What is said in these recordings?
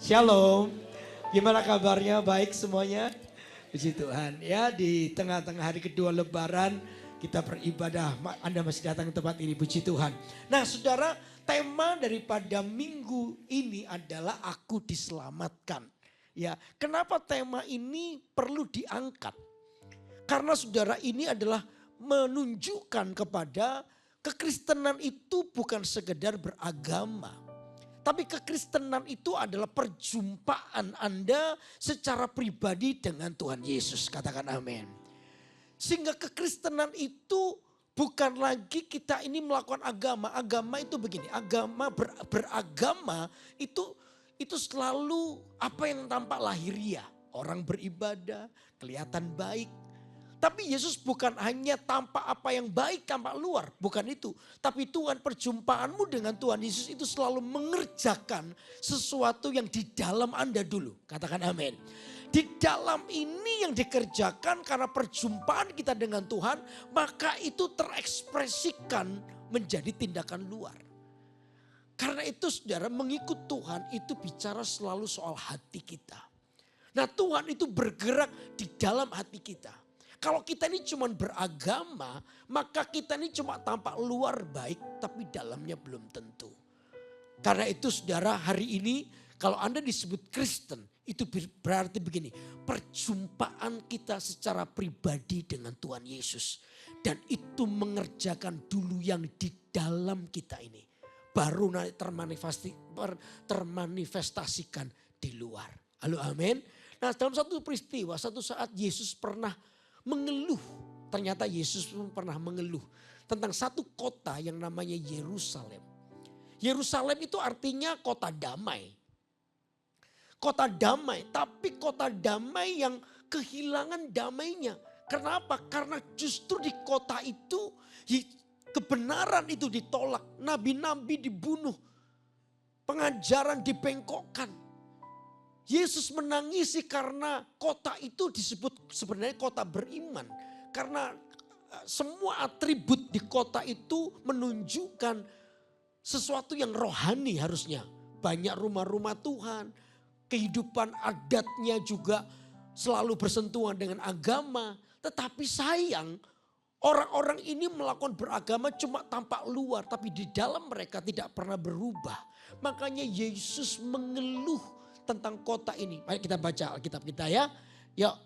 Shalom, gimana kabarnya? Baik semuanya? Puji Tuhan. Ya, di tengah-tengah hari kedua Lebaran kita beribadah. Anda masih datang ke tempat ini, puji Tuhan. Nah saudara, tema daripada minggu ini adalah aku diselamatkan. Ya, kenapa tema ini perlu diangkat? Karena saudara, ini adalah menunjukkan kepada kekristenan itu bukan sekedar beragama. Tapi kekristenan itu adalah perjumpaan Anda secara pribadi dengan Tuhan Yesus. Katakan amin. Sehingga kekristenan itu bukan lagi kita ini melakukan agama. Agama itu begini, agama beragama itu selalu apa yang tampak lahiriah. Orang beribadah, kelihatan baik. Tapi Yesus bukan hanya tampak apa yang baik, tampak luar. Bukan itu. Tapi Tuhan, perjumpaanmu dengan Tuhan Yesus itu selalu mengerjakan sesuatu yang di dalam Anda dulu. Katakan amin. Di dalam ini yang dikerjakan karena perjumpaan kita dengan Tuhan, maka itu terekspresikan menjadi tindakan luar. Karena itu saudara, mengikut Tuhan itu bicara selalu soal hati kita. Nah Tuhan itu bergerak di dalam hati kita. Kalau kita ini cuma beragama, maka kita ini cuma tampak luar baik, tapi dalamnya belum tentu. Karena itu saudara, hari ini kalau Anda disebut Kristen, itu berarti begini, perjumpaan kita secara pribadi dengan Tuhan Yesus. Dan itu mengerjakan dulu yang di dalam kita ini. Baru nanti termanifestasikan di luar. Halo amin. Nah dalam satu peristiwa, satu saat Yesus pernah mengeluh. Ternyata Yesus pun pernah mengeluh tentang satu kota yang namanya Yerusalem. Yerusalem itu artinya kota damai. Kota damai, tapi kota damai yang kehilangan damainya. Kenapa? Karena justru di kota itu kebenaran itu ditolak. Nabi-nabi dibunuh. Pengajaran dibengkokkan. Yesus menangisi karena kota itu disebut sebenarnya kota beriman. Karena semua atribut di kota itu menunjukkan sesuatu yang rohani harusnya. Banyak rumah-rumah Tuhan, kehidupan adatnya juga selalu bersentuhan dengan agama. Tetapi sayang, orang-orang ini melakukan beragama cuma tampak luar, tapi di dalam mereka tidak pernah berubah. Makanya Yesus mengeluh tentang kota ini. Mari kita baca Alkitab kita ya. Yuk,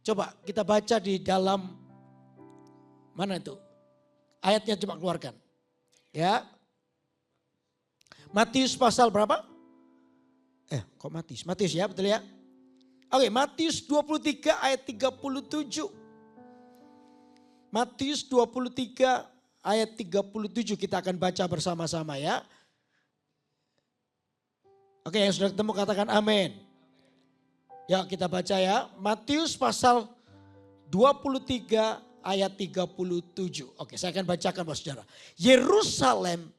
coba kita baca di dalam, mana itu? Ayatnya coba keluarkan. Ya. Matius pasal berapa? Kok Matius? Matius ya, betul ya? Oke, Matius 23 ayat 37. Matius 23 ayat 37 kita akan baca bersama-sama ya. Oke, yang sudah ketemu katakan amin. Ya kita baca ya. Matius pasal 23 ayat 37. Oke, saya akan bacakan Bapak Saudara. Yerusalem,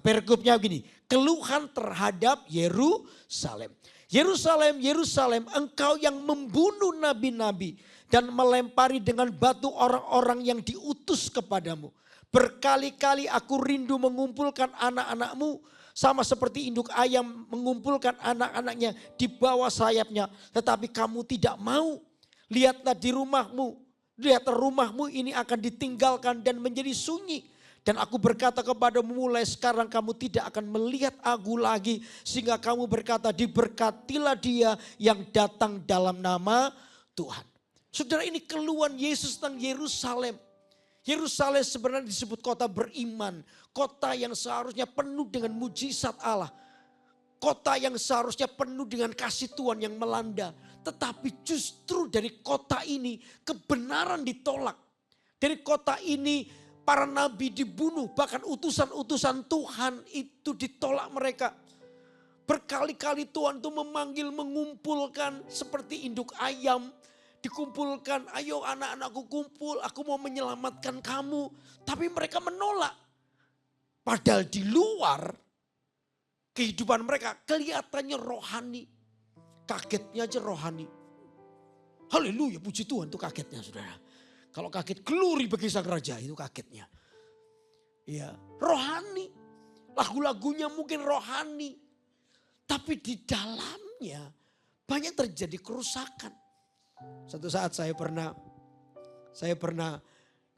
perikopnya begini. Keluhan terhadap Yerusalem. Yerusalem, Yerusalem, engkau yang membunuh nabi-nabi dan melempari dengan batu orang-orang yang diutus kepadamu. Berkali-kali aku rindu mengumpulkan anak-anakmu, sama seperti induk ayam mengumpulkan anak-anaknya di bawah sayapnya. Tetapi kamu tidak mau. Lihatlah di rumahmu. Lihatlah rumahmu ini akan ditinggalkan dan menjadi sunyi. Dan aku berkata kepadamu, mulai sekarang kamu tidak akan melihat aku lagi. Sehingga kamu berkata, diberkatilah dia yang datang dalam nama Tuhan. Saudara, ini keluhan Yesus tentang Yerusalem. Yerusalem sebenarnya disebut kota beriman. Kota yang seharusnya penuh dengan mujizat Allah. Kota yang seharusnya penuh dengan kasih Tuhan yang melanda. Tetapi justru dari kota ini kebenaran ditolak. Dari kota ini para nabi dibunuh. Bahkan utusan-utusan Tuhan itu ditolak mereka. Berkali-kali Tuhan itu memanggil, mengumpulkan seperti induk ayam. Dikumpulkan, ayo anak-anakku kumpul, aku mau menyelamatkan kamu. Tapi mereka menolak. Padahal di luar kehidupan mereka kelihatannya rohani. Kagetnya aja rohani. Haleluya, puji Tuhan, itu kagetnya saudara. Kalau kaget, glori bagi sang raja, itu kagetnya. Ya, rohani. Lagu-lagunya mungkin rohani. Tapi di dalamnya banyak terjadi kerusakan. Satu saat saya pernah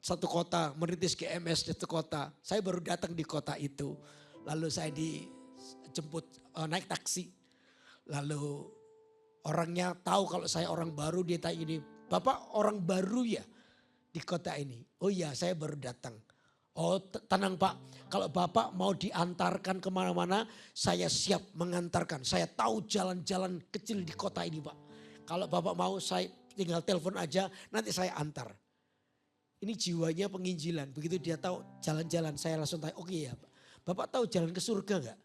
satu kota merintis GMS di satu kota. Saya baru datang di kota itu. Lalu saya dijemput naik taksi. Lalu orangnya tahu kalau saya orang baru, dia tanya ini, "Bapak orang baru ya di kota ini?" "Oh iya, saya baru datang." "Oh tenang Pak, kalau Bapak mau diantarkan kemana-mana, saya siap mengantarkan. Saya tahu jalan-jalan kecil di kota ini Pak. Kalau Bapak mau saya tinggal telepon aja, nanti saya antar." Ini jiwanya penginjilan. Begitu dia tahu jalan-jalan, saya langsung tanya, "Oke ya Pak, Bapak tahu jalan ke surga enggak?"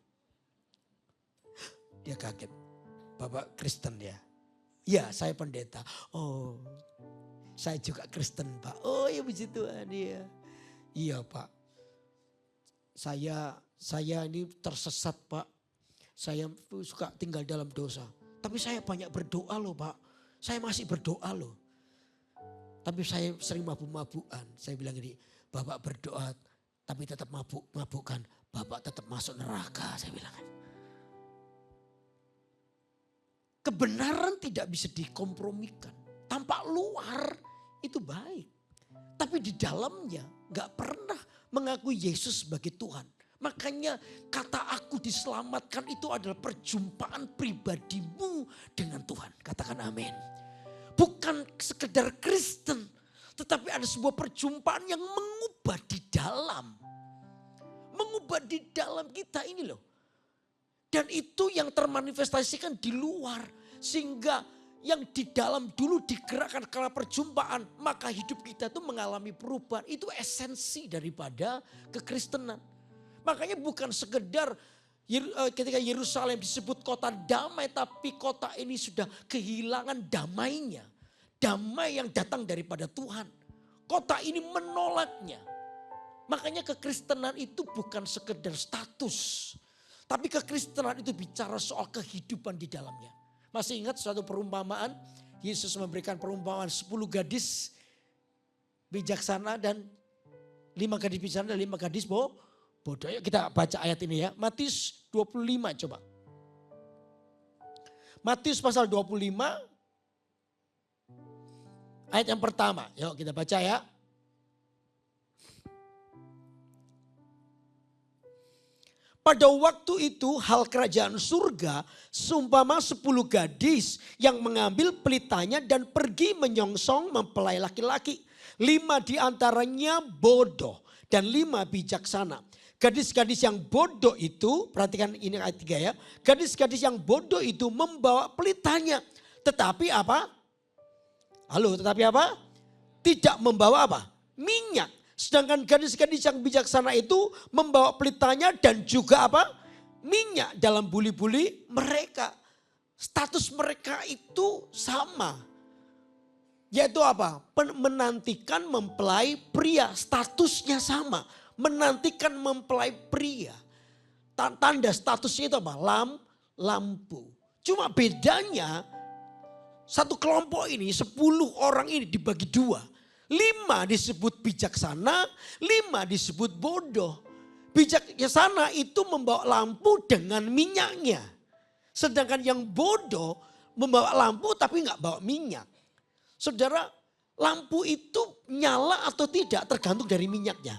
Dia kaget. "Bapak Kristen ya?" "Iya, saya pendeta." "Oh, saya juga Kristen Pak." "Oh ya puji Tuhan ya." "Iya Pak, saya ini tersesat Pak. Saya suka tinggal dalam dosa. Tapi saya banyak berdoa loh Pak. Saya masih berdoa loh. Tapi saya sering mabuk-mabukan." Saya bilang gini, "Bapak berdoa tapi tetap mabuk-mabukan, Bapak tetap masuk neraka." Saya bilang. Kebenaran tidak bisa dikompromikan. Tampak luar itu baik. Tapi di dalamnya gak pernah mengakui Yesus sebagai Tuhan. Makanya kata aku diselamatkan itu adalah perjumpaan pribadimu dengan Tuhan. Katakan amin. Bukan sekedar Kristen, tetapi ada sebuah perjumpaan yang mengubah di dalam. Mengubah di dalam kita ini loh. Dan itu yang termanifestasikan di luar. Sehingga yang di dalam dulu digerakkan karena perjumpaan. Maka hidup kita itu mengalami perubahan. Itu esensi daripada kekristenan. Makanya bukan sekedar ketika Yerusalem disebut kota damai, tapi kota ini sudah kehilangan damainya. Damai yang datang daripada Tuhan. Kota ini menolaknya. Makanya kekristenan itu bukan sekedar status. Tapi kekristenan itu bicara soal kehidupan di dalamnya. Masih ingat suatu perumpamaan? Yesus memberikan perumpamaan 10 gadis bijaksana dan 5 gadis bijaksana dan 5 gadis bodoh. Yuk kita baca ayat ini ya. Matius 25 coba. Matius pasal 25 ayat yang pertama. Yuk kita baca ya. Pada waktu itu hal kerajaan surga seumpama 10 gadis yang mengambil pelitanya dan pergi menyongsong mempelai laki-laki. 5 diantaranya bodoh dan 5 bijaksana. Gadis-gadis yang bodoh itu, perhatikan ini ayat 3 ya. Gadis-gadis yang bodoh itu membawa pelitanya. Tetapi apa? Tetapi apa? Tidak membawa apa? Minyak. Sedangkan gadis-gadis yang bijaksana itu membawa pelitanya dan juga apa? Minyak dalam buli-buli mereka. Status mereka itu sama. Yaitu apa? Menantikan mempelai pria. Statusnya sama. Menantikan mempelai pria. Tanda statusnya itu apa? Lampu. Cuma bedanya satu kelompok ini 10 orang ini dibagi 2. 5 disebut bijaksana, 5 disebut bodoh. Bijaksana itu membawa lampu dengan minyaknya. Sedangkan yang bodoh membawa lampu tapi nggak bawa minyak. Saudara, lampu itu nyala atau tidak tergantung dari minyaknya.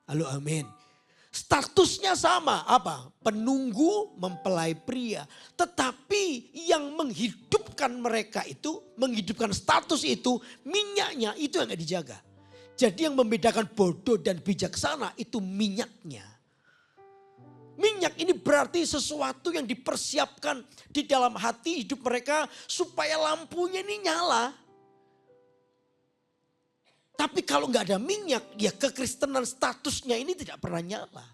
Halo amin. Statusnya sama, apa? Penunggu mempelai pria. Tetapi yang menghidupkan mereka itu, menghidupkan status itu, minyaknya itu yang gak dijaga. Jadi yang membedakan bodoh dan bijaksana itu minyaknya. Minyak ini berarti sesuatu yang dipersiapkan di dalam hati hidup mereka supaya lampunya ini nyala. Tapi kalau nggak ada minyak, ya kekristenan statusnya ini tidak pernah nyala.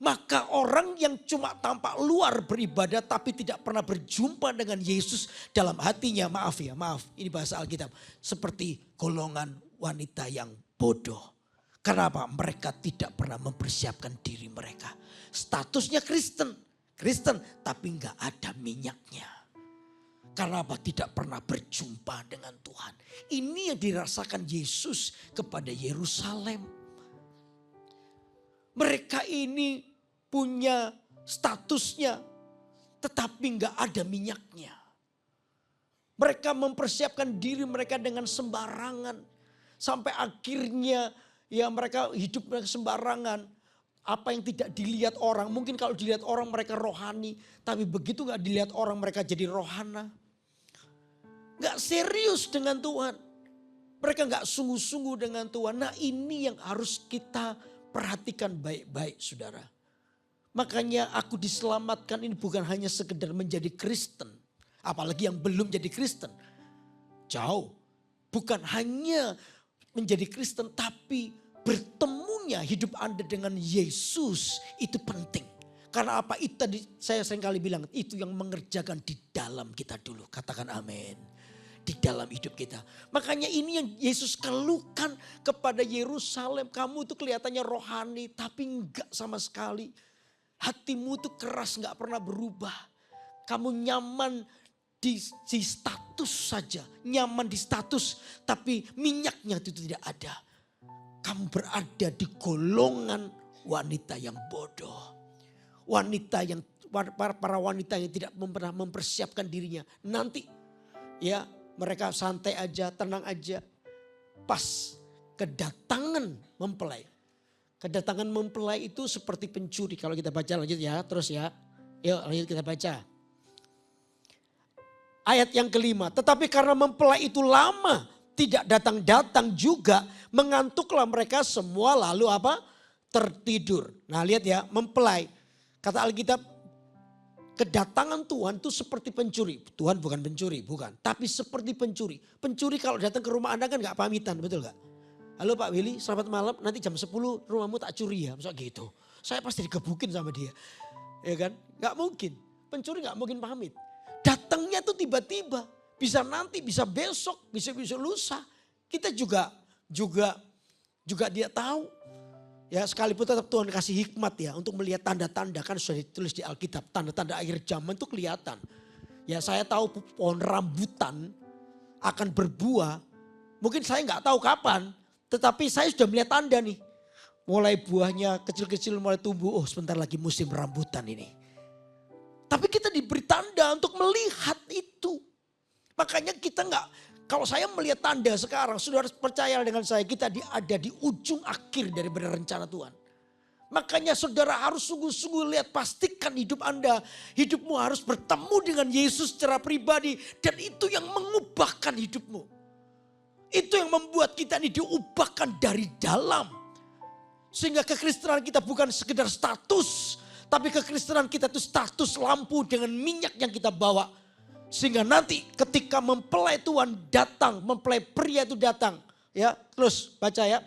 Maka orang yang cuma tampak luar beribadah tapi tidak pernah berjumpa dengan Yesus dalam hatinya, maaf, ini bahasa Alkitab. Seperti golongan wanita yang bodoh. Kenapa? Mereka tidak pernah mempersiapkan diri mereka. Statusnya Kristen tapi nggak ada minyaknya. Karena apa? Tidak pernah berjumpa dengan Tuhan. Ini yang dirasakan Yesus kepada Yerusalem. Mereka ini punya statusnya. tetapi nggak ada minyaknya. Mereka mempersiapkan diri mereka dengan sembarangan. Sampai akhirnya ya mereka hidup sembarangan. Apa yang tidak dilihat orang. Mungkin kalau dilihat orang mereka rohani. Tapi begitu nggak dilihat orang mereka jadi rohana. Nggak serius dengan Tuhan. Mereka nggak sungguh-sungguh dengan Tuhan. Nah ini yang harus kita perhatikan baik-baik saudara. Makanya aku diselamatkan ini bukan hanya sekedar menjadi Kristen. Apalagi yang belum jadi Kristen. Jauh. Bukan hanya menjadi Kristen tapi bertemunya hidup Anda dengan Yesus itu penting. Karena apa itu tadi saya sering kali bilang itu yang mengerjakan di dalam kita dulu. Katakan amin. Di dalam hidup kita. Makanya ini yang Yesus keluhkan kepada Yerusalem. Kamu itu kelihatannya rohani tapi enggak sama sekali. Hatimu itu keras enggak pernah berubah. Kamu nyaman di status saja. Nyaman di status tapi minyaknya itu tidak ada. Kamu berada di golongan wanita yang bodoh. Wanita yang para wanita yang tidak pernah mempersiapkan dirinya. Nanti ya mereka santai aja, tenang aja. Pas kedatangan mempelai. Kedatangan mempelai itu seperti pencuri. Kalau kita baca lanjut ya, terus ya. Yuk lanjut kita baca. Ayat yang kelima, tetapi karena mempelai itu lama tidak datang-datang juga, mengantuklah mereka semua lalu apa? Tertidur. Nah lihat ya, mempelai. Kata Alkitab, kedatangan Tuhan itu seperti pencuri. Tuhan bukan pencuri, bukan. Tapi seperti pencuri. Pencuri kalau datang ke rumah Anda kan gak pamitan, betul gak? Halo Pak Willy, selamat malam, nanti jam 10 rumahmu tak curi ya. Misalnya gitu. Saya pasti digebukin sama dia. Ya kan? Gak mungkin. Pencuri gak mungkin pamit. Datangnya tuh tiba-tiba. Bisa nanti, bisa besok, bisa lusa. Kita juga dia tahu. Ya sekalipun tetap Tuhan kasih hikmat ya untuk melihat tanda-tanda. Kan sudah ditulis di Alkitab. Tanda-tanda akhir zaman itu kelihatan. Ya saya tahu pohon rambutan akan berbuah. Mungkin saya nggak tahu kapan. Tetapi saya sudah melihat tanda nih. Mulai buahnya kecil-kecil mulai tumbuh. Oh sebentar lagi musim rambutan ini. Tapi kita diberi tanda untuk melihat itu. Makanya kita enggak, kalau saya melihat tanda sekarang, saudara percaya dengan saya, kita ada di ujung akhir daripada rencana Tuhan. Makanya saudara harus sungguh-sungguh lihat, pastikan hidup Anda, hidupmu harus bertemu dengan Yesus secara pribadi. Dan itu yang mengubahkan hidupmu. Itu yang membuat kita ini diubahkan dari dalam. Sehingga kekristenan kita bukan sekedar status, tapi kekristenan kita itu status lampu dengan minyak yang kita bawa. Sehingga nanti ketika mempelai Tuhan datang, mempelai pria itu datang. Ya, terus baca ya.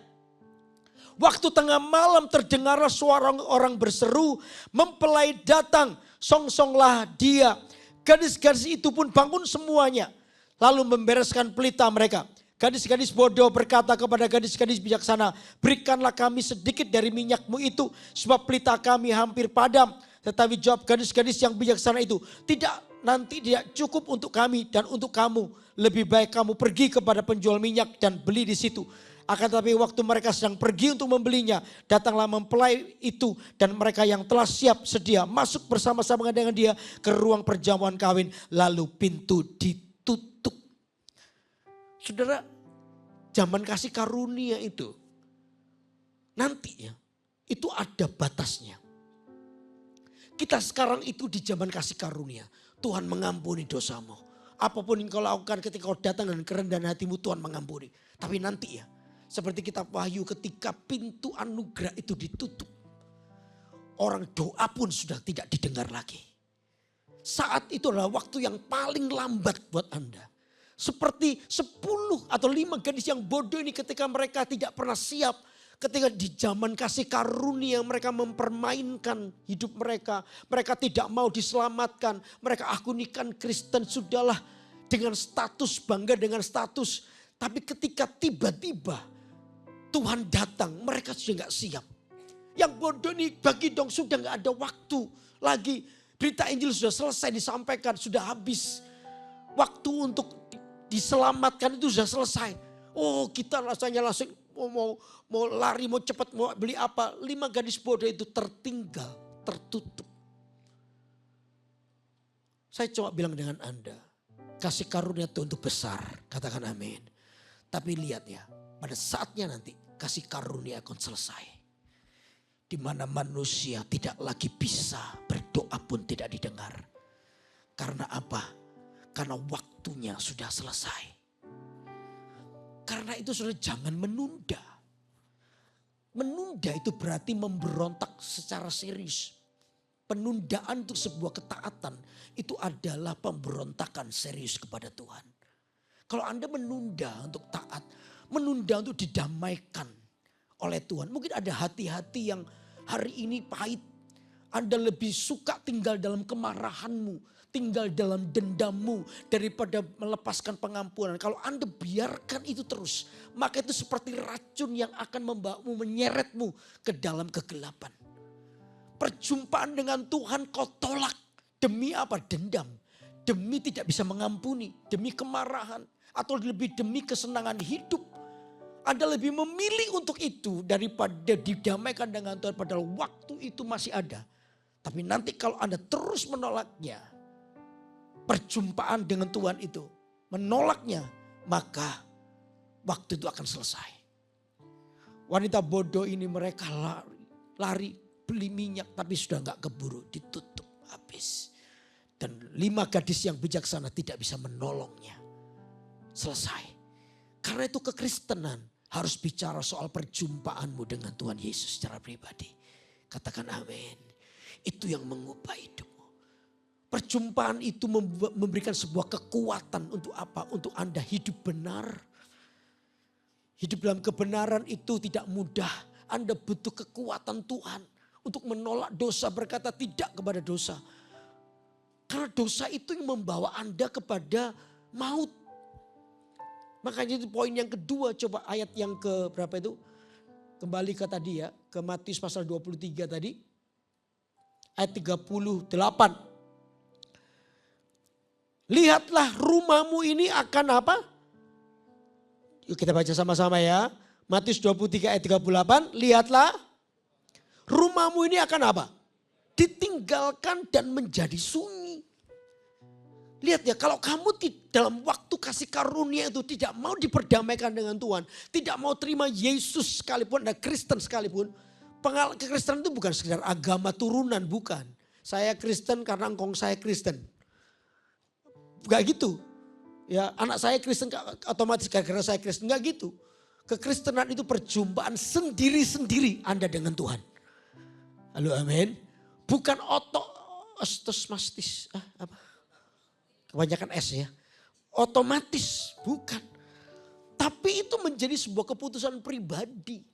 Waktu tengah malam terdengarlah suara orang berseru, mempelai datang, song-songlah dia. Gadis-gadis itu pun bangun semuanya, lalu membereskan pelita mereka. Gadis-gadis bodoh berkata kepada gadis-gadis bijaksana, berikanlah kami sedikit dari minyakmu itu, sebab pelita kami hampir padam. Tetapi jawab gadis-gadis yang bijaksana itu, tidak, nanti tidak cukup untuk kami dan untuk kamu. Lebih baik kamu pergi kepada penjual minyak dan beli di situ. Akan tetapi waktu mereka sedang pergi untuk membelinya, datanglah mempelai itu dan mereka yang telah siap sedia masuk bersama-sama dengan dia ke ruang perjamuan kawin, lalu pintu ditutup. Saudara, zaman kasih karunia itu nanti ya, itu ada batasnya. Kita sekarang itu di zaman kasih karunia. Tuhan mengampuni dosamu. Apapun yang kau lakukan ketika kau datang dengan kerendahan hatimu, Tuhan mengampuni. Tapi nanti ya, seperti kitab Wahyu ketika pintu anugerah itu ditutup. Orang doa pun sudah tidak didengar lagi. Saat itu adalah waktu yang paling lambat buat Anda. Seperti 10 atau 5 gadis yang bodoh ini ketika mereka tidak pernah siap. Ketika di zaman kasih karunia mereka mempermainkan hidup mereka. Mereka tidak mau diselamatkan. Mereka akunikan Kristen sudahlah dengan status, bangga dengan status. Tapi ketika tiba-tiba Tuhan datang mereka sudah gak siap. Yang bodoh ini bagi dong sudah gak ada waktu lagi. Berita Injil sudah selesai disampaikan, sudah habis. Waktu untuk diselamatkan itu sudah selesai. Oh kita rasanya langsung mau lari, mau cepat, mau beli apa. 5 gadis bodoh itu tertinggal, tertutup. Saya cuma bilang dengan Anda, kasih karunia Tuhan itu besar, katakan amin. Tapi lihat ya, pada saatnya nanti kasih karunia akan selesai. Di mana manusia tidak lagi bisa berdoa pun tidak didengar. Karena apa? Karena waktunya sudah selesai. Karena itu saudara jangan menunda. Menunda itu berarti memberontak secara serius. Penundaan untuk sebuah ketaatan itu adalah pemberontakan serius kepada Tuhan. Kalau Anda menunda untuk taat, menunda untuk didamaikan oleh Tuhan. Mungkin ada hati-hati yang hari ini pahit. Anda lebih suka tinggal dalam kemarahanmu, tinggal dalam dendammu daripada melepaskan pengampunan. Kalau Anda biarkan itu terus, maka itu seperti racun yang akan membawamu, menyeretmu ke dalam kegelapan. Perjumpaan dengan Tuhan kau tolak. Demi apa? Dendam. Demi tidak bisa mengampuni. Demi kemarahan. Atau lebih demi kesenangan hidup. Anda lebih memilih untuk itu daripada didamaikan dengan Tuhan. Padahal waktu itu masih ada. Tapi nanti kalau Anda terus menolaknya. Perjumpaan dengan Tuhan itu. Menolaknya. Maka waktu itu akan selesai. Wanita bodoh ini mereka lari. Beli minyak tapi sudah gak keburu, ditutup habis. Dan 5 gadis yang bijaksana tidak bisa menolongnya. Selesai. Karena itu kekristenan harus bicara soal perjumpaanmu dengan Tuhan Yesus secara pribadi. Katakan amin. Itu yang mengubah hidupmu. Perjumpaan itu memberikan sebuah kekuatan untuk apa? Untuk Anda hidup benar. Hidup dalam kebenaran itu tidak mudah. Anda butuh kekuatan Tuhan. Untuk menolak dosa, berkata tidak kepada dosa. Karena dosa itu yang membawa Anda kepada maut. Makanya itu poin yang kedua, coba ayat yang ke berapa itu? Kembali ke tadi ya, ke Matius pasal 23 tadi. Ayat 38. Lihatlah rumahmu ini akan apa? Yuk kita baca sama-sama ya. Matius 23 ayat 38, lihatlah. Rumahmu ini akan apa? Ditinggalkan dan menjadi sunyi. Lihat ya, kalau kamu dalam waktu kasih karunia itu tidak mau diperdamaikan dengan Tuhan. Tidak mau terima Yesus sekalipun, ada Kristen sekalipun. Kekristenan itu bukan sekedar agama turunan, bukan. Saya Kristen karena engkong saya Kristen. Gak gitu. Ya, anak saya Kristen otomatis karena saya Kristen. Gak gitu. Kekristenan itu perjumpaan sendiri-sendiri Anda dengan Tuhan. Halo amin. Bukan ostos-mastis. Apa? Kebanyakan S ya. Otomatis. Bukan. Tapi itu menjadi sebuah keputusan pribadi.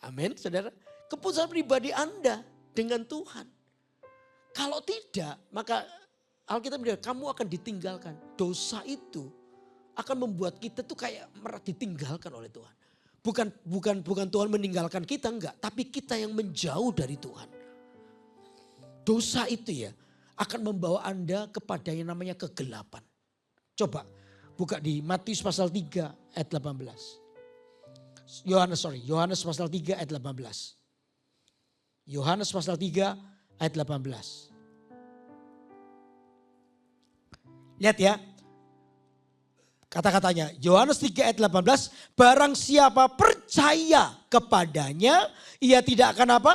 Amin saudara. Keputusan pribadi Anda dengan Tuhan. Kalau tidak maka Alkitab bilang kamu akan ditinggalkan. Dosa itu akan membuat kita tuh kayak ditinggalkan oleh Tuhan. Bukan Tuhan meninggalkan kita, enggak. Tapi kita yang menjauh dari Tuhan. Dosa itu ya akan membawa Anda kepada yang namanya kegelapan. Coba buka di Matius pasal 3 ayat 18. Yohanes pasal 3 ayat 18. Yohanes pasal 3 ayat 18. Lihat ya. Kata-katanya, Yohanes 3 ayat 18, barang siapa percaya kepadanya, ia tidak akan apa?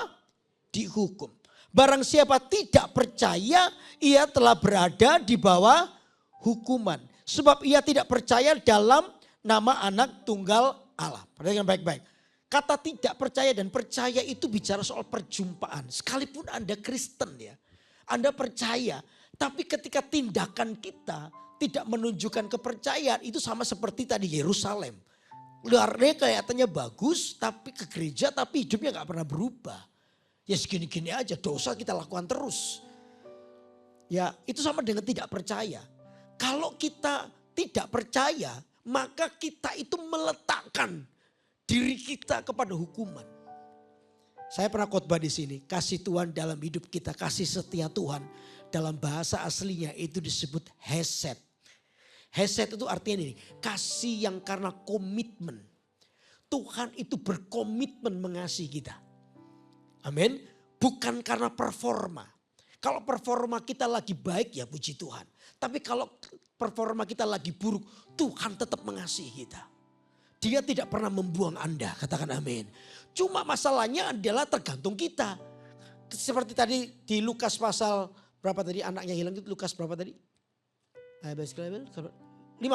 Dihukum. Barang siapa tidak percaya, ia telah berada di bawah hukuman. Sebab ia tidak percaya dalam nama anak tunggal Allah. Perhatikan baik-baik. Kata tidak percaya dan percaya itu bicara soal perjumpaan. Sekalipun Anda Kristen ya, Anda percaya. Tapi ketika tindakan kita tidak menunjukkan kepercayaan, itu sama seperti tadi Yerusalem. Luarnya kelihatannya bagus, tapi ke gereja tapi hidupnya gak pernah berubah. Ya segini-gini aja, dosa kita lakukan terus. Ya itu sama dengan tidak percaya. Kalau kita tidak percaya, maka kita itu meletakkan diri kita kepada hukuman. Saya pernah khotbah di sini, kasih Tuhan dalam hidup kita, kasih setia Tuhan. Dalam bahasa aslinya itu disebut hesed. Hesed itu artinya ini, kasih yang karena komitmen. Tuhan itu berkomitmen mengasihi kita. Amin. Bukan karena performa. Kalau performa kita lagi baik ya puji Tuhan. Tapi kalau performa kita lagi buruk, Tuhan tetap mengasihi kita. Dia tidak pernah membuang Anda, katakan amin. Cuma masalahnya adalah tergantung kita. Seperti tadi di Lukas pasal berapa tadi anaknya hilang itu Lukas berapa tadi? 15.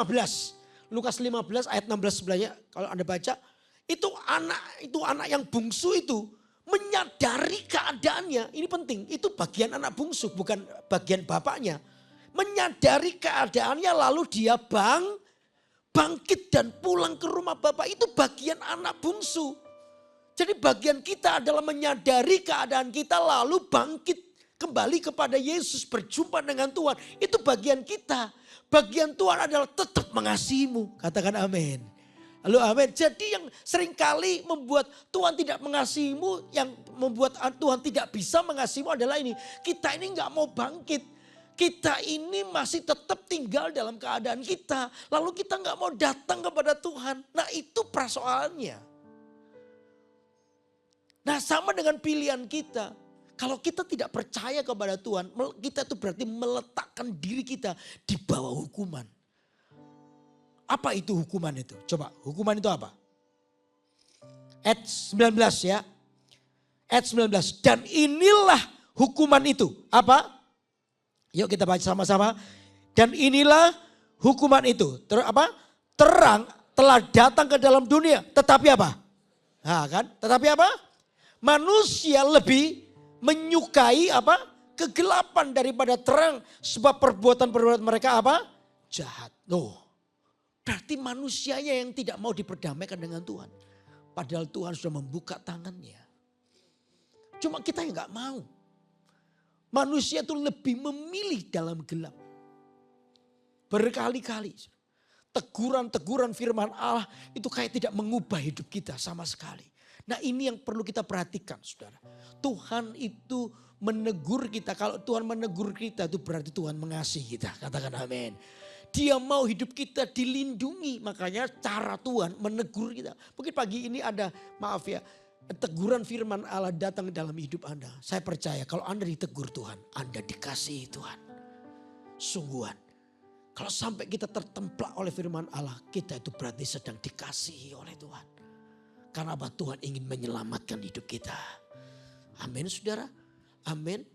Lukas 15 ayat 16 sebelahnya kalau Anda baca. Itu anak yang bungsu itu menyadari keadaannya. Ini penting, itu bagian anak bungsu bukan bagian bapaknya. Menyadari keadaannya lalu dia bangkit dan pulang ke rumah bapak. Itu bagian anak bungsu. Jadi bagian kita adalah menyadari keadaan kita lalu bangkit kembali kepada Yesus, berjumpa dengan Tuhan. Itu bagian kita. Bagian Tuhan adalah tetap mengasihimu. Katakan amin. Halo amin. Jadi yang seringkali membuat Tuhan tidak mengasihimu, yang membuat Tuhan tidak bisa mengasihimu adalah ini. Kita ini gak mau bangkit. Kita ini masih tetap tinggal dalam keadaan kita. Lalu kita gak mau datang kepada Tuhan. Nah itu persoalannya. Nah sama dengan pilihan kita. Kalau kita tidak percaya kepada Tuhan, kita itu berarti meletakkan diri kita di bawah hukuman. Apa itu hukuman itu? Coba, hukuman itu apa? Ayat 19 ya. Ayat 19. Dan inilah hukuman itu. Apa? Yuk kita baca sama-sama. Dan inilah hukuman itu. Terang telah datang ke dalam dunia. Tetapi apa? Nah, kan? Tetapi apa? Manusia lebih menyukai apa? Kegelapan daripada terang. Sebab perbuatan-perbuatan mereka apa? Jahat. Loh. Berarti manusianya yang tidak mau diperdamaikan dengan Tuhan. Padahal Tuhan sudah membuka tangannya. Cuma kita yang gak mau. Manusia itu lebih memilih dalam gelap. Berkali-kali. Teguran-teguran firman Allah itu kayak tidak mengubah hidup kita sama sekali. Nah ini yang perlu kita perhatikan saudara. Tuhan itu menegur kita. Kalau Tuhan menegur kita itu berarti Tuhan mengasihi kita. Katakan amin. Dia mau hidup kita dilindungi. Makanya cara Tuhan menegur kita. Mungkin pagi ini ada maaf ya. Teguran firman Allah datang dalam hidup Anda. Saya percaya kalau Anda ditegur Tuhan. Anda dikasihi Tuhan. Sungguhan. Kalau sampai kita tertemplak oleh firman Allah. Kita itu berarti sedang dikasihi oleh Tuhan. Karena apa? Tuhan ingin menyelamatkan hidup kita. Amin saudara. Amin.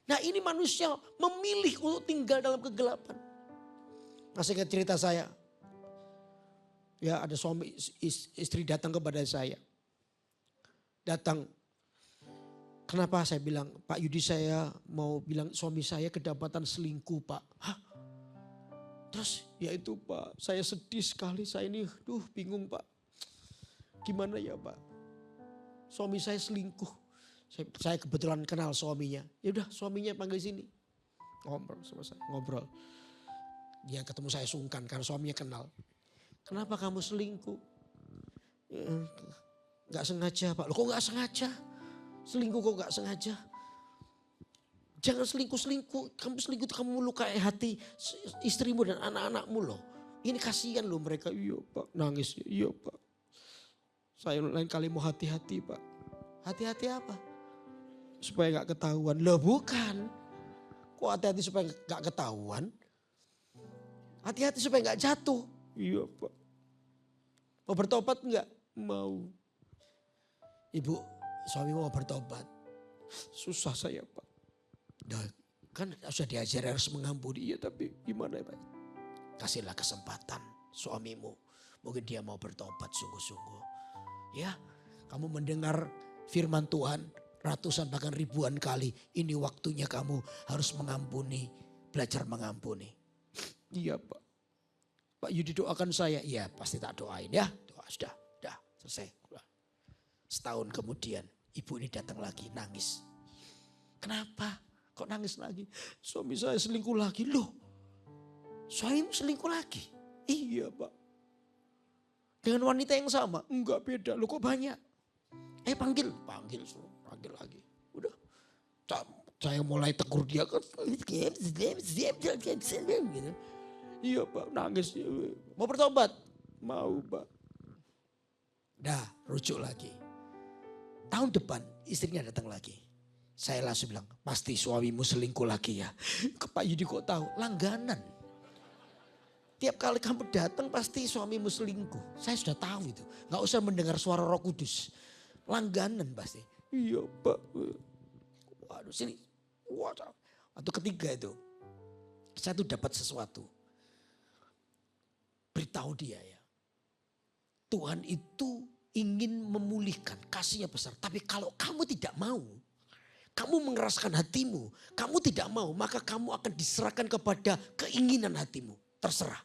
Nah ini manusia memilih untuk tinggal dalam kegelapan. Masih ingat cerita saya. Ya ada suami istri datang kepada saya. Datang. Kenapa saya bilang Pak Yudi saya mau bilang suami saya kedapatan selingkuh Pak. Hah? Terus ya itu Pak saya sedih sekali saya ini bingung Pak. Gimana ya Pak. Suami saya selingkuh. Saya kebetulan kenal suaminya. Ya udah suaminya panggil sini. Ngobrol sama saya. Ngobrol. Dia ketemu saya sungkan karena suaminya kenal. Kenapa kamu selingkuh? Gak sengaja Pak. Loh kok gak sengaja? Selingkuh kok gak sengaja? Jangan selingkuh-selingkuh. Kamu selingkuh itu kamu melukai hati istrimu dan anak-anakmu loh. Ini kasihan loh mereka. Iya Pak nangis. Iya Pak. Saya lain kali mau hati-hati Pak. Hati-hati apa? Supaya gak ketahuan. Loh bukan. Kok hati-hati supaya gak ketahuan? Hati-hati supaya gak jatuh. Iya Pak. Mau bertobat enggak? Mau. Ibu, suami mau bertobat. Susah saya Pak. Nah, kan sudah diajar harus mengampuni. Iya tapi gimana ya Pak? Kasihlah kesempatan suamimu. Mungkin dia mau bertobat sungguh-sungguh. Ya, kamu mendengar firman Tuhan ratusan bahkan ribuan kali. Ini waktunya kamu harus mengampuni. Belajar mengampuni. Iya Pak. Pak Yudi doakan saya. Iya pasti tak doain ya. Doa sudah selesai. Setahun kemudian ibu ini datang lagi nangis. Kenapa? Kok nangis lagi? Suami saya selingkuh lagi. Loh suamimu selingkuh lagi? Iya Pak. Dengan wanita yang sama? Enggak beda. Loh kok banyak? Panggil lagi. Udah. Saya mulai tegur dia kan. Gitu. Iya Pak nangis. Mau bertobat? Mau Pak. Dah rujuk lagi. Tahun depan istrinya datang lagi. Saya langsung bilang, pasti suamimu selingkuh lagi ya. Pak Yudi kok tahu? Langganan. Tiap kali kamu datang pasti suamimu selingkuh. Saya sudah tahu itu. Gak usah mendengar suara Roh Kudus. Langganan pasti. Iya Pak. Waduh sini. Waduh. Waktu ketiga itu. Saya tuh dapat sesuatu. Beritahu dia ya. Tuhan itu ingin memulihkan. Kasihnya besar. Tapi kalau kamu tidak mau. Kamu mengeraskan hatimu, kamu tidak mau, maka kamu akan diserahkan kepada keinginan hatimu. Terserah.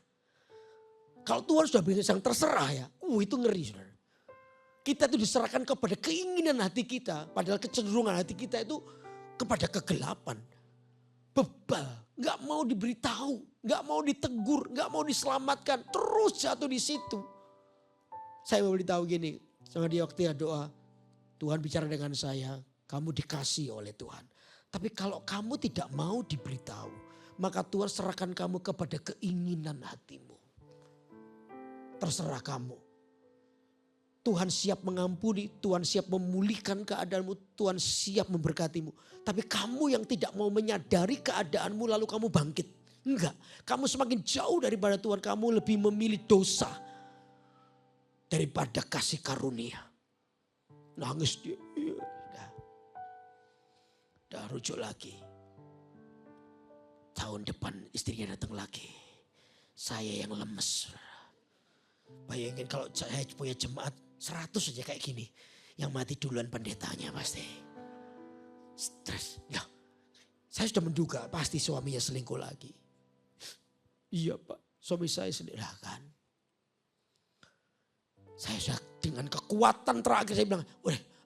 Kalau Tuhan sudah bilang terserah ya, itu ngeri saudara. Kita itu diserahkan kepada keinginan hati kita, padahal kecenderungan hati kita itu kepada kegelapan. Bebal, gak mau diberitahu, gak mau ditegur, gak mau diselamatkan, terus jatuh di situ. Saya mau beritahu gini, sama dia waktu doa, Tuhan bicara dengan saya. Kamu dikasih oleh Tuhan. Tapi kalau kamu tidak mau diberitahu, maka Tuhan serahkan kamu kepada keinginan hatimu. Terserah kamu. Tuhan siap mengampuni, Tuhan siap memulihkan keadaanmu, Tuhan siap memberkatimu. Tapi kamu yang tidak mau menyadari keadaanmu lalu kamu bangkit. Enggak, kamu semakin jauh daripada Tuhan, kamu lebih memilih dosa daripada kasih karunia. Nangis dia. Udah rujuk lagi. Tahun depan istrinya datang lagi. Saya yang lemes. Bayangin kalau saya punya jemaat 100 aja kayak gini. Yang mati duluan pendetanya pasti. Stres. Ya, saya sudah menduga pasti suaminya selingkuh lagi. Iya Pak, suami saya selingkuh kan. Saya sudah dengan kekuatan terakhir saya bilang,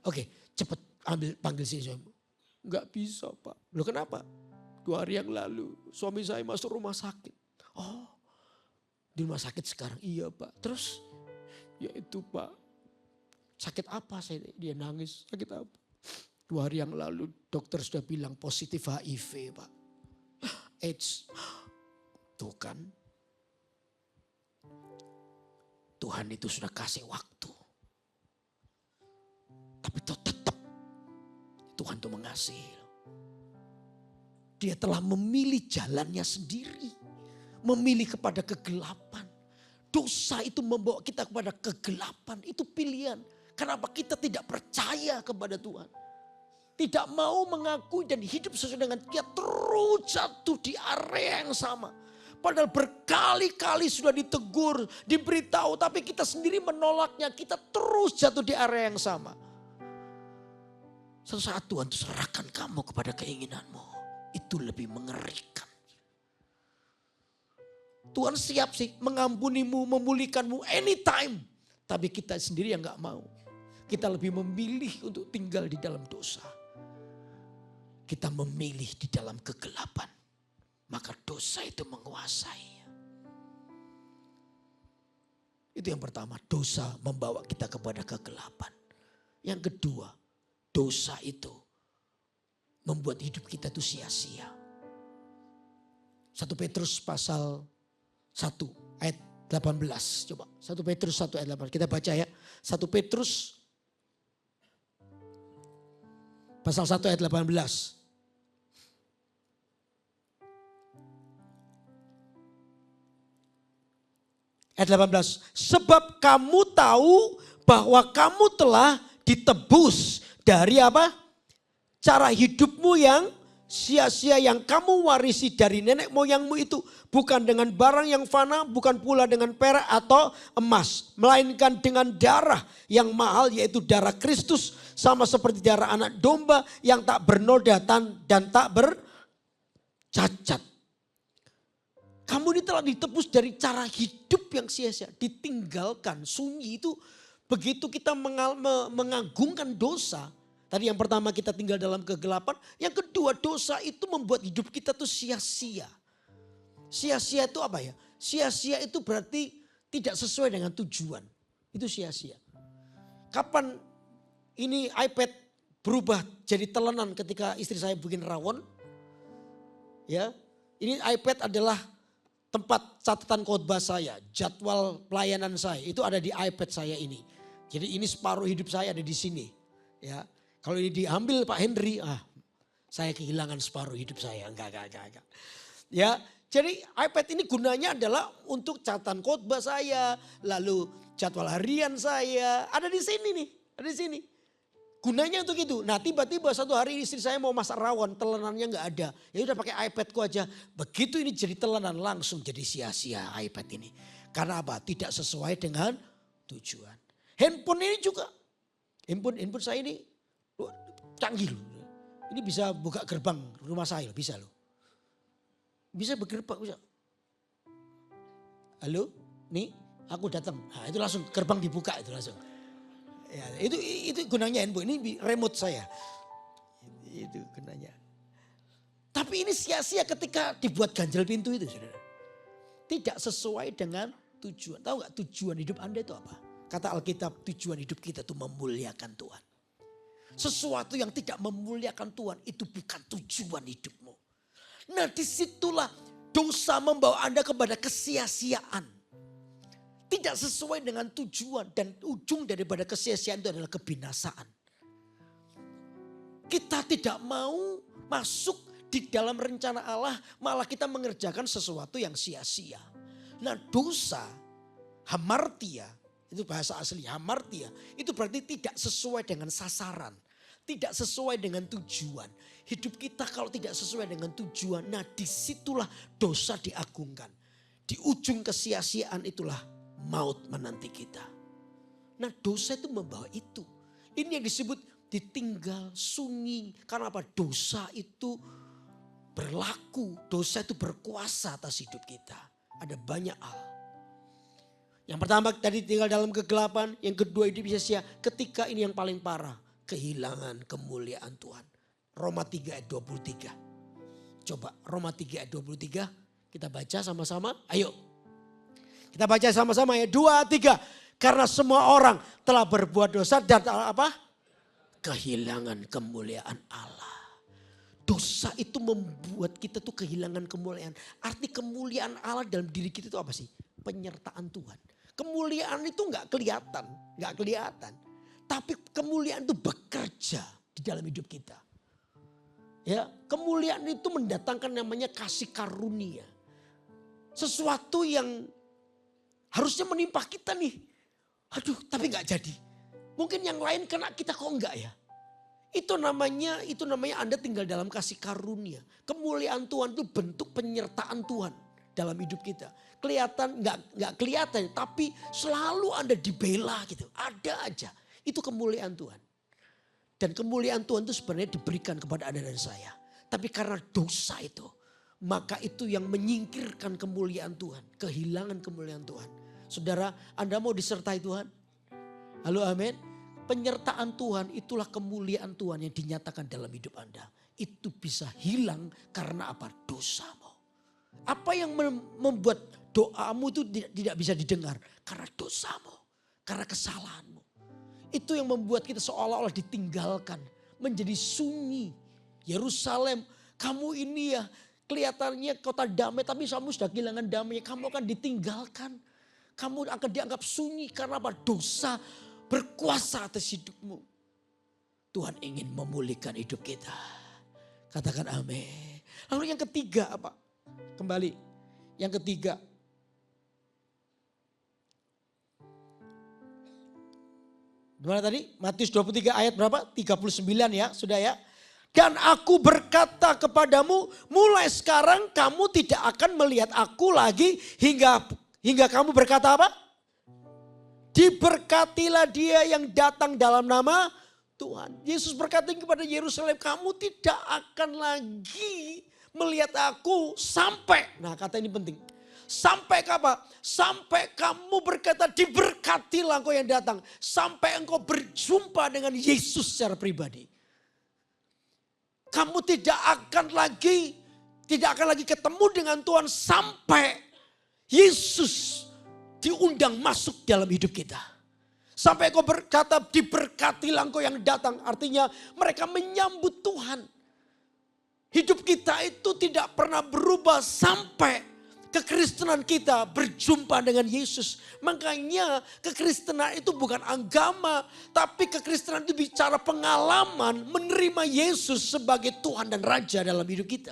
oke, cepet panggil sini suamimu. Enggak bisa Pak. Loh kenapa? 2 hari yang lalu suami saya masuk rumah sakit. Oh di rumah sakit sekarang? Iya Pak. Terus? Ya itu Pak. Sakit apa? Dia nangis. Sakit apa? 2 hari yang lalu dokter sudah bilang positif HIV Pak. AIDS. Tuh kan. Tuhan itu sudah kasih waktu. Tapi tetap Tuhan itu mengasihi. Dia telah memilih jalannya sendiri. Memilih kepada kegelapan. Dosa itu membawa kita kepada kegelapan. Itu pilihan. Kenapa kita tidak percaya kepada Tuhan. Tidak mau mengakui dan hidup sesuai dengan dia. Terus jatuh di area yang sama. Padahal berkali-kali sudah ditegur, diberitahu. Tapi kita sendiri menolaknya. Kita terus jatuh di area yang sama. Suatu saat Tuhan itu serahkan kamu kepada keinginanmu. Itu lebih mengerikan. Tuhan siap sih mengampunimu, memulihkanmu anytime. Tapi kita sendiri yang gak mau. Kita lebih memilih untuk tinggal di dalam dosa. Kita memilih di dalam kegelapan. Maka dosa itu menguasai. Itu yang pertama, dosa membawa kita kepada kegelapan. Yang kedua, dosa itu membuat hidup kita itu sia-sia. 1 Petrus pasal 1 ayat 18. Coba 1 Petrus 1 ayat 18. Kita baca ya. 1 Petrus pasal 1 ayat 18. Ayat 18. Sebab kamu tahu bahwa kamu telah ditebus dari apa? Cara hidupmu yang sia-sia yang kamu warisi dari nenek moyangmu itu. Bukan dengan barang yang fana, bukan pula dengan perak atau emas. Melainkan dengan darah yang mahal yaitu darah Kristus. Sama seperti darah anak domba yang tak bernoda dan tak bercacat. Kamu ini telah ditebus dari cara hidup yang sia-sia. Ditinggalkan, sunyi itu begitu kita mengagungkan dosa. Tadi yang pertama kita tinggal dalam kegelapan. Yang kedua dosa itu membuat hidup kita tuh sia-sia. Sia-sia itu apa ya? Sia-sia itu berarti tidak sesuai dengan tujuan. Itu sia-sia. Kapan ini iPad berubah jadi telenan ketika istri saya bikin rawon? Ya, ini iPad adalah tempat catatan khotbah saya, jadwal pelayanan saya itu ada di iPad saya ini. Jadi ini separuh hidup saya ada di sini. Ya, kalau ini diambil Pak Henry, saya kehilangan separuh hidup saya. Enggak. Ya, jadi iPad ini gunanya adalah untuk catatan khotbah saya, lalu jadwal harian saya. Ada di sini nih, ada di sini. Gunanya untuk itu. Nah tiba-tiba satu hari istri saya mau masak rawon, telenannya nggak ada. Ya udah pakai iPadku aja. Begitu ini jadi telenan langsung jadi sia-sia iPad ini. Karena apa? Tidak sesuai dengan tujuan. Handphone ini juga. Handphone saya ini canggih loh. Ini bisa buka gerbang rumah saya loh, bisa loh. Bisa bergerbang, bisa. Halo, nih aku datang. Nah itu langsung gerbang dibuka itu langsung. Ya, itu gunanya handphone, ini remote saya. Itu gunanya. Tapi ini sia-sia ketika dibuat ganjel pintu itu, saudara. Tidak sesuai dengan tujuan. Tahu gak tujuan hidup Anda itu apa? Kata Alkitab, tujuan hidup kita itu memuliakan Tuhan. Sesuatu yang tidak memuliakan Tuhan itu bukan tujuan hidupmu. Nah disitulah dosa membawa Anda kepada kesia-siaan. Tidak sesuai dengan tujuan dan ujung daripada kesia-siaan itu adalah kebinasaan. Kita tidak mau masuk di dalam rencana Allah, malah kita mengerjakan sesuatu yang sia-sia. Nah dosa, hamartia, itu bahasa asli hamartia, itu berarti tidak sesuai dengan sasaran. Tidak sesuai dengan tujuan. Hidup kita kalau tidak sesuai dengan tujuan, nah disitulah dosa diagungkan. Di ujung kesia-siaan itulah maut menanti kita. Nah dosa itu membawa itu. Ini yang disebut ditinggal sunyi. Karena apa? Dosa itu berlaku. Dosa itu berkuasa atas hidup kita. Ada banyak hal. Yang pertama tadi tinggal dalam kegelapan. Yang kedua hidup sia-sia. Ketika ini yang paling parah. Kehilangan kemuliaan Tuhan. Roma 3 ayat 23. Coba Roma 3 ayat 23. Kita baca sama-sama. Ayo. Kita baca sama-sama ya 2, 3. Karena semua orang telah berbuat dosa dan apa? Kehilangan kemuliaan Allah. Dosa itu membuat kita tuh kehilangan kemuliaan. Arti kemuliaan Allah dalam diri kita itu apa sih? Penyertaan Tuhan. Kemuliaan itu nggak kelihatan. Tapi kemuliaan itu bekerja di dalam hidup kita. Ya, kemuliaan itu mendatangkan namanya kasih karunia. Sesuatu yang harusnya menimpa kita nih. Aduh tapi gak jadi. Mungkin yang lain kena kita kok enggak ya. Itu namanya Anda tinggal dalam kasih karunia. Kemuliaan Tuhan itu bentuk penyertaan Tuhan dalam hidup kita. Kelihatan nggak kelihatan tapi selalu Anda dibela gitu. Ada aja. Itu kemuliaan Tuhan. Dan kemuliaan Tuhan itu sebenarnya diberikan kepada Anda dan saya. Tapi karena dosa itu, maka itu yang menyingkirkan kemuliaan Tuhan. Kehilangan kemuliaan Tuhan. Saudara, Anda mau disertai Tuhan? Halo amin. Penyertaan Tuhan itulah kemuliaan Tuhan yang dinyatakan dalam hidup Anda. Itu bisa hilang karena apa? Dosamu. Apa yang membuat doamu itu tidak bisa didengar? Karena dosamu. Karena kesalahanmu. Itu yang membuat kita seolah-olah ditinggalkan. Menjadi sunyi. Yerusalem, kamu ini ya kelihatannya kota damai tapi kamu sudah kehilangan damai. Kamu akan ditinggalkan. Kamu akan dianggap sunyi karena apa? Dosa berkuasa atas hidupmu. Tuhan ingin memulihkan hidup kita. Katakan amin. Lalu yang ketiga apa? Kembali. Yang ketiga. Gimana tadi? Matius 23 ayat berapa? 39 ya, sudah ya. Dan aku berkata kepadamu, mulai sekarang kamu tidak akan melihat aku lagi hingga kamu berkata apa? Diberkatilah dia yang datang dalam nama Tuhan. Yesus berkata kepada Yerusalem, kamu tidak akan lagi melihat aku sampai. Nah kata ini penting. Sampai kapan? Sampai kamu berkata diberkatilah engkau yang datang. Sampai engkau berjumpa dengan Yesus secara pribadi. Kamu tidak akan lagi ketemu dengan Tuhan sampai Yesus diundang masuk dalam hidup kita. Sampai kau berkata diberkatilah engkau yang datang. Artinya mereka menyambut Tuhan. Hidup kita itu tidak pernah berubah sampai Kekristenan kita berjumpa dengan Yesus. Makanya kekristenan itu bukan agama. Tapi kekristenan itu bicara pengalaman menerima Yesus sebagai Tuhan dan Raja dalam hidup kita.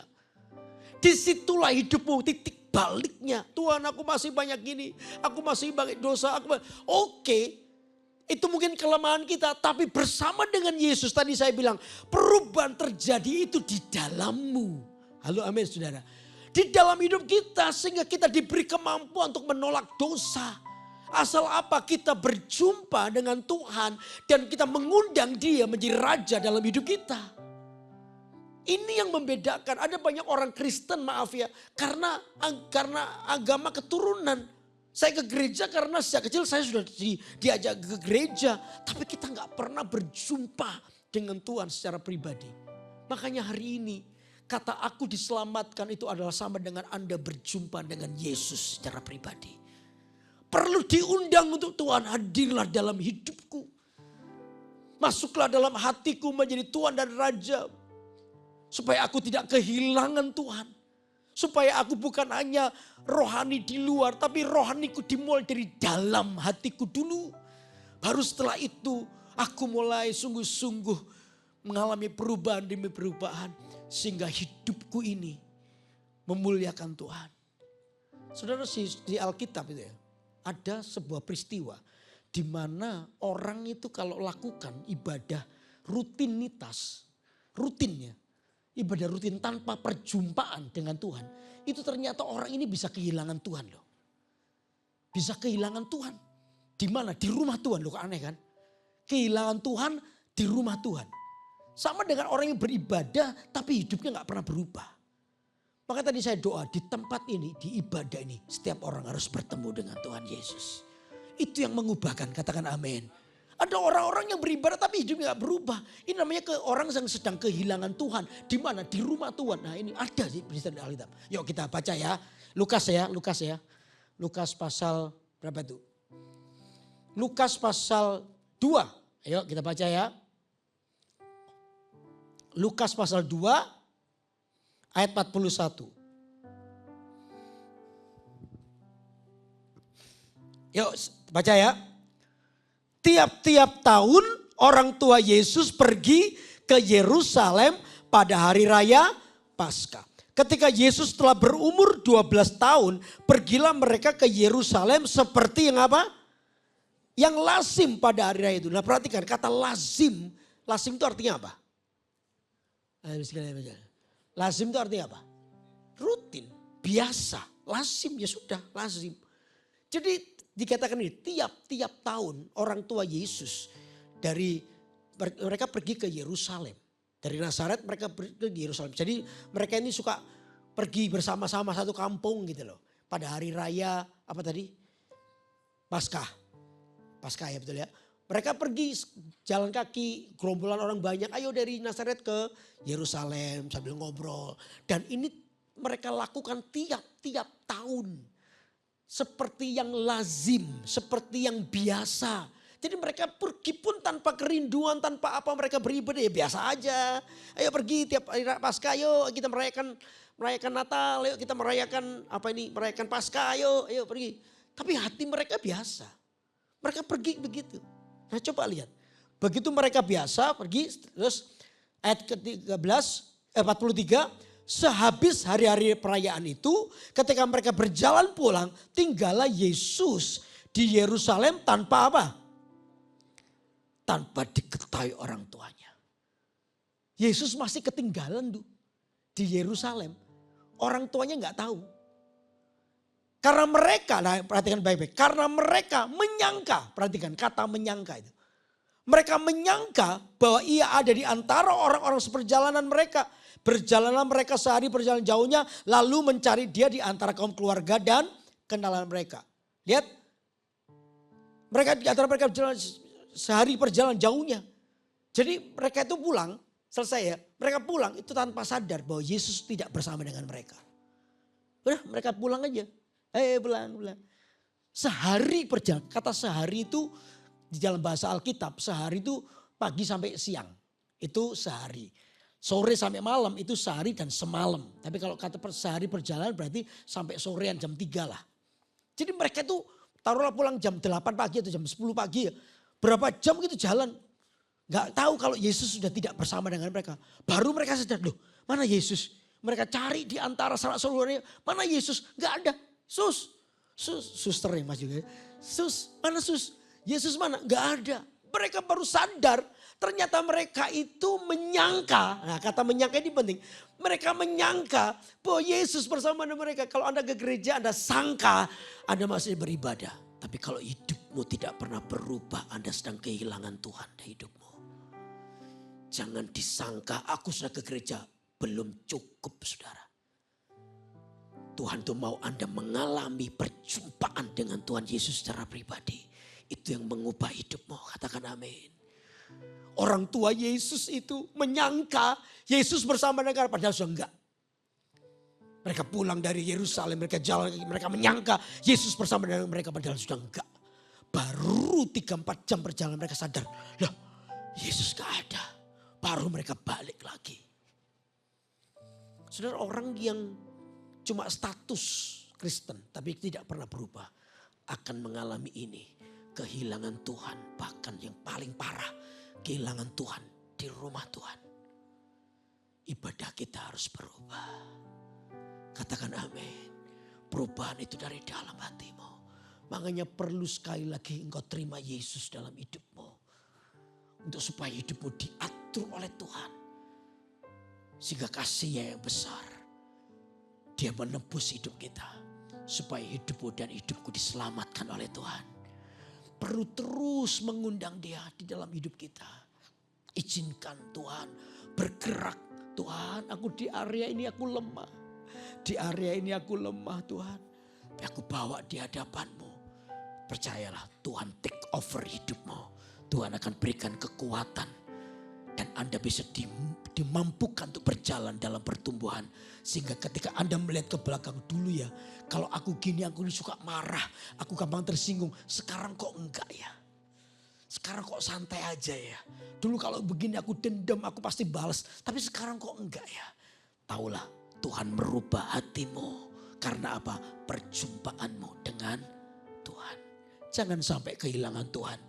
Disitulah hidupmu titik baliknya. Tuhan, aku masih banyak gini. Aku masih banyak dosa. Oke, itu mungkin kelemahan kita. Tapi bersama dengan Yesus tadi saya bilang. Perubahan terjadi itu di dalammu. Halo, amin saudara. Di dalam hidup kita sehingga kita diberi kemampuan untuk menolak dosa. Asal apa? Kita berjumpa dengan Tuhan dan kita mengundang Dia menjadi Raja dalam hidup kita. Ini yang membedakan. Ada banyak orang Kristen, maaf ya, karena agama keturunan. Saya ke gereja karena sejak kecil saya sudah diajak ke gereja. Tapi kita nggak pernah berjumpa dengan Tuhan secara pribadi. Makanya hari ini kata aku diselamatkan itu adalah sama dengan Anda berjumpa dengan Yesus secara pribadi. Perlu diundang untuk Tuhan, hadirlah dalam hidupku. Masuklah dalam hatiku menjadi Tuhan dan Raja. Supaya aku tidak kehilangan Tuhan. Supaya aku bukan hanya rohani di luar, tapi rohaniku dimulai dari dalam hatiku dulu. Baru setelah itu aku mulai sungguh-sungguh mengalami perubahan demi perubahan. Sehingga hidupku ini memuliakan Tuhan. Saudara, di Alkitab itu ya, ada sebuah peristiwa di mana orang itu kalau lakukan ibadah rutinitas, rutinnya, ibadah rutin tanpa perjumpaan dengan Tuhan, itu ternyata orang ini bisa kehilangan Tuhan loh. Bisa kehilangan Tuhan. Di mana? Di rumah Tuhan loh, aneh kan? Kehilangan Tuhan di rumah Tuhan. Sama dengan orang yang beribadah tapi hidupnya gak pernah berubah. Maka tadi saya doa di tempat ini, di ibadah ini, setiap orang harus bertemu dengan Tuhan Yesus. Itu yang mengubahkan, katakan amin. Ada orang-orang yang beribadah tapi hidupnya gak berubah. Ini namanya orang yang sedang kehilangan Tuhan. Di mana? Di rumah Tuhan. Nah ini ada sih berita di Alkitab. Yuk kita baca ya. Lukas ya. Lukas pasal berapa itu? Lukas pasal 2. Ayo kita baca ya. Lukas pasal 2 ayat 41. Yuk baca ya. Tiap-tiap tahun orang tua Yesus pergi ke Yerusalem pada hari raya Paskah. Ketika Yesus telah berumur 12 tahun, pergilah mereka ke Yerusalem seperti yang apa? Yang lazim pada hari raya itu. Nah perhatikan kata lazim. Lazim itu artinya apa? Lazim itu artinya apa? Rutin, biasa, lazim ya sudah, lazim. Jadi dikatakan ini tiap-tiap tahun orang tua Yesus mereka pergi ke Yerusalem. Dari Nazaret mereka pergi ke Yerusalem. Jadi mereka ini suka pergi bersama-sama satu kampung gitu loh. Pada hari raya apa tadi? Paskah ya betul ya. Mereka pergi jalan kaki, gerombolan orang banyak. Ayo dari Nazaret ke Yerusalem sambil ngobrol. Dan ini mereka lakukan tiap-tiap tahun. Seperti yang lazim, seperti yang biasa. Jadi mereka pergi pun tanpa kerinduan, tanpa apa mereka beribadah ya biasa aja. Ayo pergi tiap hari Paskah, ayo kita merayakan Natal, ayo kita merayakan Paskah, ayo pergi. Tapi hati mereka biasa. Mereka pergi begitu. Nah coba lihat. Begitu mereka biasa pergi terus ayat ke-43. Sehabis hari-hari perayaan itu ketika mereka berjalan pulang tinggallah Yesus di Yerusalem tanpa apa? Tanpa diketahui orang tuanya. Yesus masih ketinggalan di Yerusalem. Orang tuanya gak tahu. Karena mereka, nah perhatikan baik-baik. Karena mereka menyangka, perhatikan kata menyangka itu. Mereka menyangka bahwa ia ada di antara orang-orang seperjalanan mereka. Berjalanlah mereka sehari perjalanan jauhnya lalu mencari dia di antara kaum keluarga dan kenalan mereka. Lihat, mereka di antara mereka berjalan sehari perjalanan jauhnya. Jadi mereka itu pulang, selesai ya. Mereka pulang itu tanpa sadar bahwa Yesus tidak bersama dengan mereka. Udah mereka pulang aja. Pulang. Sehari perjalanan, kata sehari itu di dalam bahasa Alkitab, sehari itu pagi sampai siang. Itu sehari. Sore sampai malam itu sehari dan semalam. Tapi kalau kata sehari perjalanan berarti sampai sorean jam 3 lah. Jadi mereka itu taruhlah pulang jam 8 pagi atau jam 10 pagi ya. Berapa jam gitu jalan. Gak tahu kalau Yesus sudah tidak bersama dengan mereka. Baru mereka sadar, loh mana Yesus? Mereka cari di antara sanak saudaranya, mana Yesus? Gak ada. Suster yang mas juga. Mana sus? Yesus mana? Gak ada. Mereka baru sadar. Ternyata mereka itu menyangka, nah kata menyangka ini penting. Mereka menyangka bahwa Yesus bersama dengan mereka. Kalau Anda ke gereja Anda sangka Anda masih beribadah. Tapi kalau hidupmu tidak pernah berubah Anda sedang kehilangan Tuhan di hidupmu. Jangan disangka aku sudah ke gereja. Belum cukup saudara. Tuhan tuh mau Anda mengalami perjumpaan dengan Tuhan Yesus secara pribadi. Itu yang mengubah hidupmu. Katakan amin. Orang tua Yesus itu menyangka Yesus bersama dengan mereka, padahal sudah enggak. Mereka pulang dari Yerusalem, mereka jalan, mereka menyangka Yesus bersama dengan mereka, padahal sudah enggak. Baru 3-4 jam perjalanan mereka sadar, loh Yesus gak ada. Baru mereka balik lagi. Saudara, orang yang cuma status Kristen tapi tidak pernah berubah akan mengalami ini. Kehilangan Tuhan, bahkan yang paling parah. Kehilangan Tuhan di rumah Tuhan. Ibadah kita harus berubah. Katakan amin. Perubahan itu dari dalam hatimu. Makanya perlu sekali lagi engkau terima Yesus dalam hidupmu. Untuk supaya hidupmu diatur oleh Tuhan. Sehingga kasih-Nya yang besar. Dia menebus hidup kita. Supaya hidupmu dan hidupku diselamatkan oleh Tuhan. Perlu terus mengundang Dia di dalam hidup kita. Izinkan Tuhan bergerak. Tuhan, aku di area ini aku lemah. Di area ini aku lemah Tuhan. Tapi aku bawa di hadapan-Mu. Percayalah Tuhan take over hidupmu. Tuhan akan berikan kekuatan. Dan Anda bisa dimampukan untuk berjalan dalam pertumbuhan. Sehingga ketika Anda melihat ke belakang dulu ya. Kalau aku gini, aku suka marah. Aku gampang tersinggung. Sekarang kok enggak ya? Sekarang kok santai aja ya? Dulu kalau begini aku dendam, aku pasti balas. Tapi sekarang kok enggak ya? Taulah Tuhan merubah hatimu. Karena apa? Perjumpaanmu dengan Tuhan. Jangan sampai kehilangan Tuhan.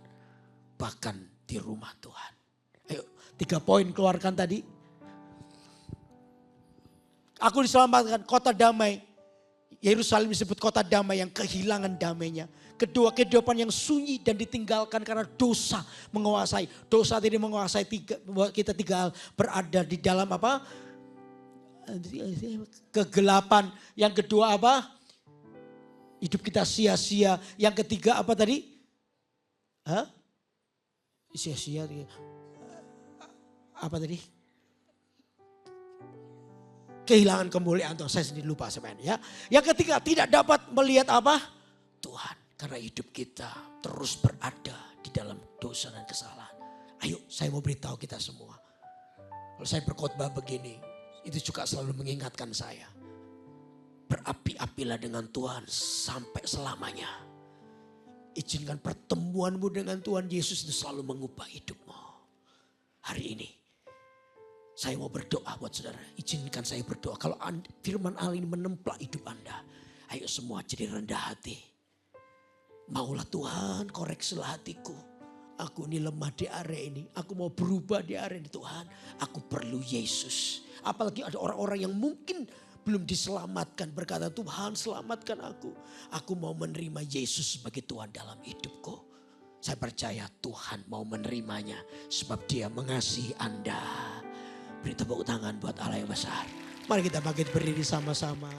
Bahkan di rumah Tuhan. Ayo 3 poin keluarkan tadi. Aku diselamatkan, kota damai. Yerusalem disebut kota damai yang kehilangan damainya. Kedua, kehidupan yang sunyi dan ditinggalkan karena dosa menguasai. Dosa tidak menguasai kita 3 hal. Berada di dalam apa? Kegelapan. Yang kedua apa? Hidup kita sia-sia. Yang ketiga apa tadi? Sia-sia. Apa tadi? Kehilangan kemuliaan Tuhan. Saya sendiri lupa sebenarnya. Yang ketiga, tidak dapat melihat apa? Tuhan. Karena hidup kita terus berada di dalam dosa dan kesalahan. Ayo, saya mau beritahu kita semua. Kalau saya berkhotbah begini, itu juga selalu mengingatkan saya. Berapi-apilah dengan Tuhan sampai selamanya. Izinkan pertemuanmu dengan Tuhan Yesus itu selalu mengubah hidupmu. Hari ini. Saya mau berdoa buat saudara. Izinkan saya berdoa. Kalau firman Allah ini menemplak hidup Anda. Ayo semua jadi rendah hati. Maulah Tuhan koreksilah hatiku. Aku ini lemah di area ini. Aku mau berubah di area ini Tuhan. Aku perlu Yesus. Apalagi ada orang-orang yang mungkin belum diselamatkan. Berkata Tuhan selamatkan aku. Aku mau menerima Yesus sebagai Tuhan dalam hidupku. Saya percaya Tuhan mau menerimanya. Sebab Dia mengasihi Anda. Beri tepuk tangan buat Allah yang besar. Mari kita bangkit berdiri sama-sama.